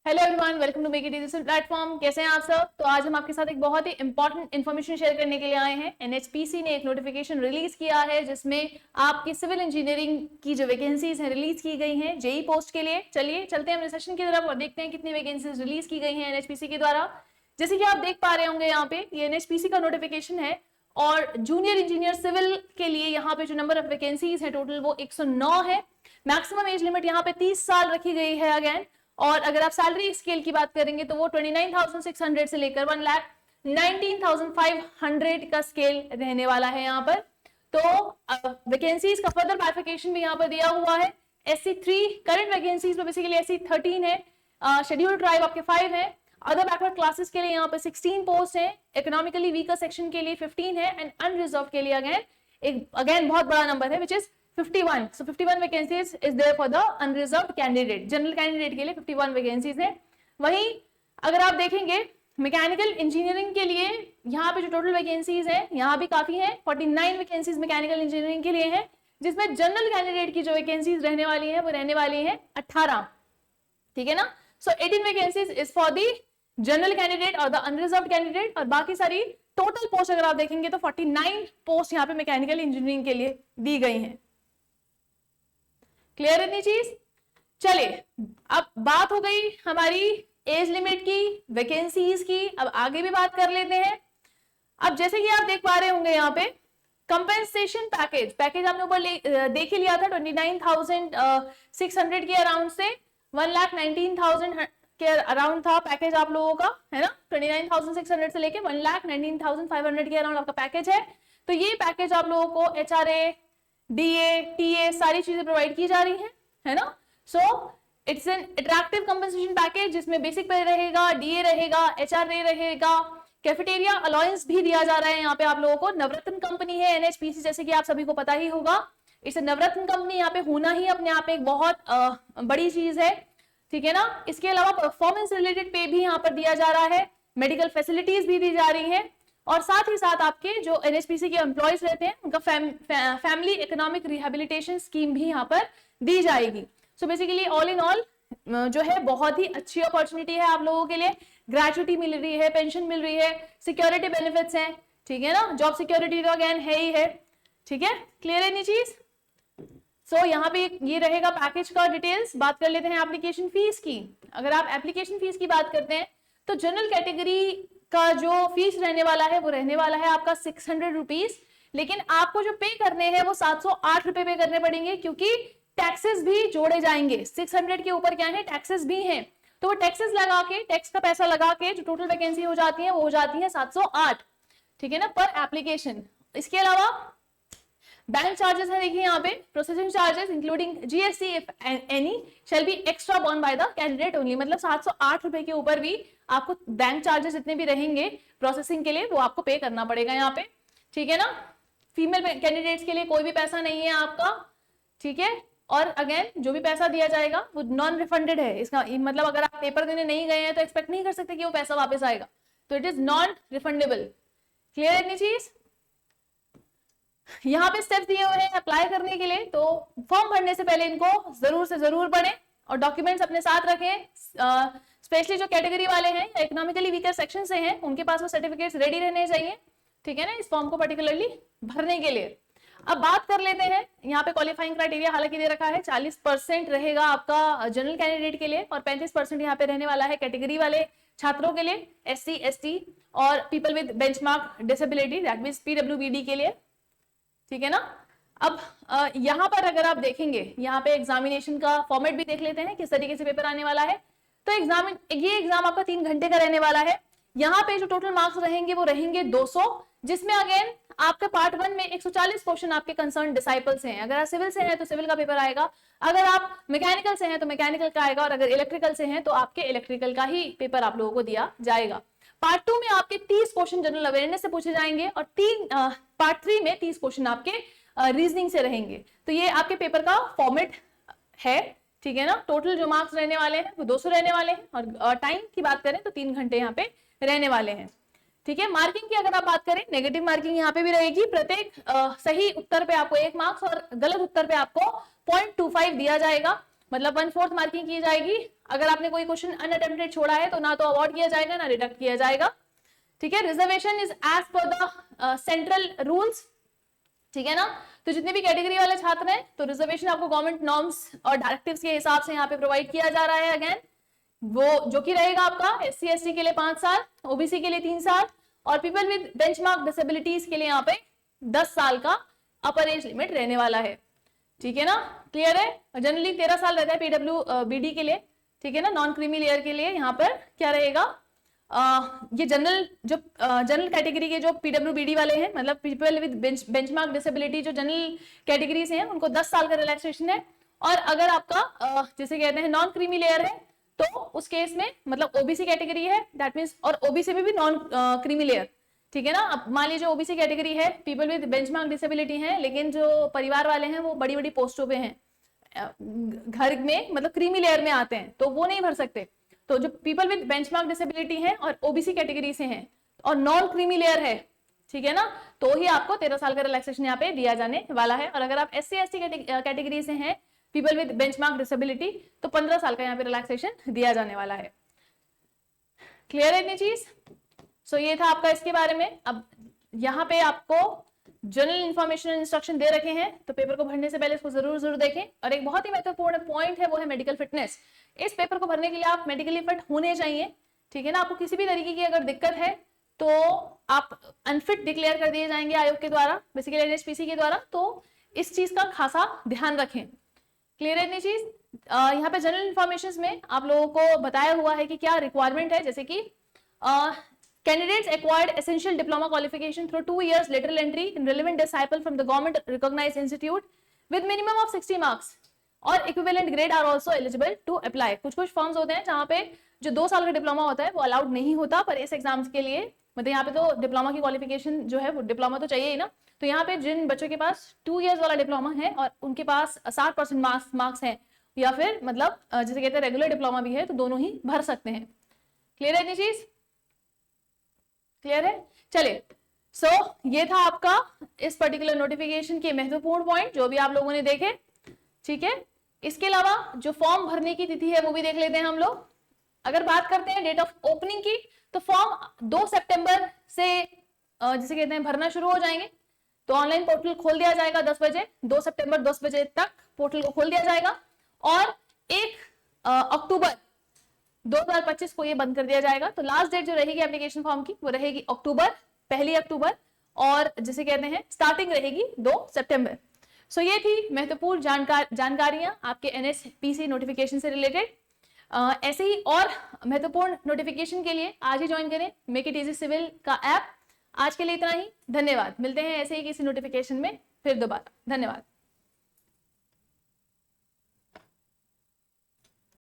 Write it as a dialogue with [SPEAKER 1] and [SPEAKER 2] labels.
[SPEAKER 1] Hello everyone, welcome to make it easy platform. कैसे हैं आप सब? तो आज हम आपके साथ एक बहुत ही इंपॉर्टेंट इन्फॉर्मेशन शेयर करने के लिए आए हैं। एनएचपीसी ने एक नोटिफिकेशन रिलीज किया है जिसमें आपकी सिविल इंजीनियरिंग की जो वैकेंसीज हैं रिलीज की गई हैं जेई पोस्ट के लिए। चलिए चलते हैं अपने सेशन की तरफ और देखते हैं कितनी वैकेंसीज रिलीज की गई हैं एनएचपीसी के द्वारा। जैसे कि आप देख पा रहे होंगे यहाँ पे ये एनएचपीसी का नोटिफिकेशन है और जूनियर इंजीनियर सिविल के लिए यहाँ पे जो नंबर ऑफ वैकेंसीज है टोटल वो 109 है। मैक्सिमम एज लिमिट यहाँ पे 30 साल रखी गई है अगेन। और अगर आप सैलरी स्केल की बात करेंगे तो वो 29,600 से लेकर 1,19,500 का स्केल रहने वाला है यहाँ पर। तो वैकेंसीज का फर्दर बाइफिकेशन भी यहाँ पर दिया हुआ है। SC3 करंट वैकेंसीज में बेसिकली SC13 है, शेड्यूल्ड ट्राइब आपके 5 है, अदर बैकवर्ड क्लासेस के लिए यहाँ पे 16 पोस्ट है, इकोनॉमिकली वीकर सेक्शन के लिए 15 है एंड अनरिजर्व के लिए अगेन बहुत बड़ा नंबर है which is 51. So 51 vacancies is there for the unreserved candidate. General candidate के लिए 51 वैकेंसीज है। वहीं अगर आप देखेंगे मैकेनिकल इंजीनियरिंग के लिए यहाँ पे जो टोटल वैकेंसीज है यहाँ भी काफी है। 49 वैकेंसीज मैकेनिकल इंजीनियरिंग के लिए है, जिसमें जनरल कैंडिडेट की जो वैकेंसीज रहने वाली है वो रहने वाली है 18। ठीक है ना। सो 18 vacancies is for the general candidate और द अनरिजर्व्ड कैंडिडेट, और बाकी सारी टोटल पोस्ट अगर आप देखेंगे तो 49 पोस्ट यहाँ पे मैकेनिकल इंजीनियरिंग के लिए दी गई हैं। क्लियर इतनी चीज? चलिए अब बात हो गई हमारी एज लिमिट की, वैकेंसीज की। अब आगे भी बात कर लेते हैं। अब जैसे कि आप देख पा रहे होंगे यहाँ पे कंपेंसेशन पैकेज आपने ऊपर देख ही लिया था 29,600 के अराउंड से 1,19,000 के अराउंड था पैकेज आप लोगों का, है ना। 29,600 से लेके 1,19,500 के अराउंड आपका पैकेज है। तो ये पैकेज आप लोगों को HRA, DA, TA सारी चीजें प्रोवाइड की जा रही है ना। So it's an attractive compensation package जिसमें बेसिक पे रहेगा, DA रहेगा, HRA रहेगा, कैफेटेरिया अलाउंस भी दिया जा रहा है यहाँ पे आप लोगों को। नवरत्न कंपनी है एनएचपीसी, जैसे कि आप सभी को पता ही होगा। इट्स नवरत्न कंपनी यहाँ पे होना ही अपने आप एक बहुत बड़ी चीज है। ठीक है ना। इसके अलावा परफॉर्मेंस रिलेटेड पे भी यहाँ पर दिया जा रहा है, मेडिकल फैसिलिटीज भी दी जा रही है, और साथ ही साथ आपके जो एनएचपीसी के एम्प्लॉयज रहते हैं उनका फैमिली इकोनॉमिक रिहेबिलिटेशन स्कीम भी यहाँ पर दी जाएगी। So basically all in all जो है बहुत ही अच्छी अपॉर्चुनिटी है आप लोगों के लिए। ग्रेचुइटी मिल रही है, पेंशन मिल रही है, सिक्योरिटी बेनिफिट्स हैं। ठीक है ना। जॉब सिक्योरिटी तो अगेन है ही है। ठीक है, क्लियर है नहीं चीज? सो यहाँ पे ये रहेगा पैकेज का डिटेल्स। बात कर लेते हैं एप्लीकेशन फीस की। अगर आप एप्लीकेशन फीस की बात करते हैं तो जनरल कैटेगरी का जो फीस रहने वाला है वो रहने वाला है आपका 600 रुपीज, लेकिन आपको जो पे करने हैं वो 708 रुपए पे करने पड़ेंगे क्योंकि टैक्सेस भी जोड़े जाएंगे। 600 के ऊपर क्या है, टैक्सेस भी हैं। तो वो टैक्सेस लगा के, टैक्स का पैसा लगा के जो टोटल वैकेंसी हो जाती है वो हो जाती है 708। ठीक है ना, पर एप्लीकेशन। इसके अलावा बैंक चार्जेस है, देखिए यहाँ पे processing charges including GST if any shall be extra born by the candidate only. मतलब 708 रुपए के ऊपर भी आपको बैंक चार्जेस जितने भी रहेंगे प्रोसेसिंग के लिए वो आपको पे करना पड़ेगा यहाँ पे। ठीक है ना। फीमेल कैंडिडेट्स के लिए कोई भी पैसा नहीं है आपका। ठीक है। और अगेन जो भी पैसा दिया जाएगा वो नॉन रिफंडेड है। इसका मतलब अगर आप पेपर देने नहीं गए हैं तो एक्सपेक्ट नहीं कर सकते कि वो पैसा वापस आएगा। तो it is non refundable. Clear है इतनी चीज? यहाँ पे स्टेप्स दिए हुए हैं अप्लाई करने के लिए। तो फॉर्म भरने से पहले इनको जरूर से जरूर पढ़ें और डॉक्यूमेंट्स अपने साथ रखें। स्पेशली जो कैटेगरी वाले हैं या इकोनॉमिकली वीकर सेक्शन से हैं उनके पास वो सर्टिफिकेट्स रेडी रहने चाहिए। ठीक है ना, इस फॉर्म को पर्टिकुलरली भरने के लिए। अब बात कर लेते हैं यहाँ पे क्वालिफाइंग क्राइटेरिया हालांकि दे रखा है 40% रहेगा आपका जनरल कैंडिडेट के लिए और 35% यहाँ पे रहने वाला है कैटेगरी वाले छात्रों के लिए, SC, ST और people with benchmark disability that means PWBD के लिए। ठीक है ना। अब यहाँ पर अगर आप देखेंगे यहाँ पे एग्जामिनेशन का फॉर्मेट भी देख लेते हैं किस तरीके से पेपर आने वाला है। तो ये एग्जाम आपका 3 घंटे का रहने वाला है। यहाँ पे जो टोटल मार्क्स रहेंगे वो रहेंगे 200, जिसमें अगेन आपका पार्ट 1 में 140 क्वेश्चन आपके कंसर्न डिसाइपल से हैं। अगर आप सिविल से हैं तो सिविल का पेपर आएगा, अगर आप मैकेनिकल से हैं तो मैकेनिकल का आएगा, और अगर इलेक्ट्रिकल से हैं तो आपके इलेक्ट्रिकल का ही पेपर आप लोगों को दिया जाएगा। पार्ट 2 में आपके 30 क्वेश्चन जनरल अवेयरनेस से पूछे जाएंगे और पार्ट 3 में 30 क्वेश्चन आपके रीजनिंग से रहेंगे। तो ये आपके पेपर का फॉर्मेट है। ठीक है ना। टोटल जो मार्क्स रहने वाले हैं वो 200 रहने वाले हैं और टाइम की बात करें तो 3 घंटे यहाँ पे रहने वाले हैं। ठीक है। मार्किंग की अगर आप बात करें, नेगेटिव मार्किंग यहाँ पे भी रहेगी। प्रत्येक सही उत्तर पे आपको 1 मार्क्स और गलत उत्तर पे आपको 0.25 दिया जाएगा। मतलब 1/4 मार्किंग की जाएगी। अगर आपने कोई क्वेश्चन अनअटेम्प्टेड छोड़ा है तो ना तो अवॉर्ड किया जाएगा ना डिडक्ट किया जाएगा, ठीक है। Reservation is as per the central rules, ठीक है ना। तो जितने भी कैटेगरी वाले छात्र हैं तो रिजर्वेशन आपको गवर्नमेंट नॉर्म्स और डायरेक्टिव्स के हिसाब से यहाँ पे प्रोवाइड किया जा रहा है। अगेन वो जो कि रहेगा आपका SC ST के लिए 5 साल, OBC के लिए 3 साल और पीपल विद बेंचमार्क डिसेबिलिटीज के लिए यहाँ पे 10 साल का अपर एज लिमिट रहने वाला है, ठीक है ना। क्लियर है। जनरली 13 साल रहता है PWBD के लिए, ठीक है ना। नॉन क्रीमी लेयर के लिए यहाँ पर क्या रहेगा, ये जनरल कैटेगरी के जो PWBD वाले हैं, मतलब पीपल विद बेंचमार्क डिसेबिलिटी, जो जनरल कैटेगरीज हैं उनको 10 साल का रिलैक्सेशन है। और अगर आपका जैसे कहते हैं नॉन क्रीमी लेयर है तो उस केस में मतलब OBC कैटेगरी है दैट मींस, और OBC में भी नॉन क्रीमी लेयर, ठीक है ना। अब मान लीजिए OBC कैटेगरी है, पीपल विद बेंचमार्क डिसेबिलिटी है, लेकिन जो परिवार वाले हैं वो बड़ी बड़ी पोस्टों पे हैं, घर में मतलब क्रीमी लेयर में आते हैं तो वो नहीं भर सकते। तो जो पीपल विद बेंचमार्क डिसेबिलिटी है और OBC कैटेगरी से हैं और नॉन क्रीमी लेयर है, ठीक है ना, तो ही आपको 13 साल का रिलैक्सेशन यहाँ पे दिया जाने वाला है। और अगर आप SC ST कैटेगरी से हैं, पीपल विद बेंचमार्क डिसेबिलिटी, तो 15 साल का यहाँ पे रिलैक्सेशन दिया जाने वाला है। क्लियर है इतनी चीज। सो ये था आपका इसके बारे में। अब यहाँ पे आपको जनरल इंफॉर्मेशन इंस्ट्रक्शन दे रखे हैं, तो पेपर को भरने से पहले इसको जरूर देखें। और एक बहुत ही महत्वपूर्ण पॉइंट है वो है मेडिकल फिटनेस। इस पेपर को भरने के लिए आप मेडिकली फिट होने चाहिए, ठीक है ना। आपको किसी भी तरीके की अगर दिक्कत है तो आप अनफिट डिक्लेयर कर दिए जाएंगे आयोग के द्वारा, बेसिकली NHPC के द्वारा। तो इस चीज का खासा ध्यान रखें। क्लियर है इतनी चीज। यहाँ पे जनरल इंफॉर्मेशन में आप लोगों को बताया हुआ है कि क्या रिक्वायरमेंट है, जैसे कि candidates acquired essential diploma qualification through 2 years lateral entry in relevant disciple from the government recognized institute with minimum of 60 marks और equivalent grade are also eligible to apply। कुछ फॉर्म्स होते हैं जहाँ पे जो 2 साल का डिप्लोमा होता है वो अलाउड नहीं होता, पर इस एग्जाम्स के लिए मतलब यहाँ पे तो डिप्लोमा की क्वालिफिकेशन जो है वो डिप्लोमा तो चाहिए ही ना। तो यहाँ पे जिन बच्चों के पास 2 years वाला डिप्लोमा है और उनके पास 60% मार्क्स हैं, या फिर मतलब जैसे कहते हैं रेगुलर डिप्लोमा भी है, तो दोनों ही भर सकते हैं। क्लियर है इतनी चीज। क्लियर है। चलिए सो ये था आपका इस पर्टिकुलर नोटिफिकेशन के महत्वपूर्ण पॉइंट जो भी आप लोगों ने देखे, ठीक है। इसके अलावा जो फॉर्म भरने की तिथि है वो भी देख लेते हैं हम लोग। अगर बात करते हैं डेट ऑफ ओपनिंग की, तो फॉर्म 2 सितंबर से जिसे कहते हैं भरना शुरू हो जाएंगे। तो ऑनलाइन पोर्टल खोल दिया जाएगा 10 बजे, 2 सितंबर 10 बजे तक पोर्टल को खोल दिया जाएगा और 1 अक्टूबर 2025 को ये बंद कर दिया जाएगा। तो लास्ट डेट जो रहेगी एप्लीकेशन फॉर्म की वो रहेगी पहली अक्टूबर और जिसे कहते हैं स्टार्टिंग रहेगी 2 सितंबर। सो ये थी महत्वपूर्ण जानकारियां आपके NHPC नोटिफिकेशन से रिलेटेड। ऐसे ही और महत्वपूर्ण नोटिफिकेशन के लिए आज ही ज्वाइन करें मेक इट इजी सिविल का ऐप। आज के लिए इतना ही, धन्यवाद। मिलते हैं ऐसे ही किसी नोटिफिकेशन में फिर दोबारा। धन्यवाद।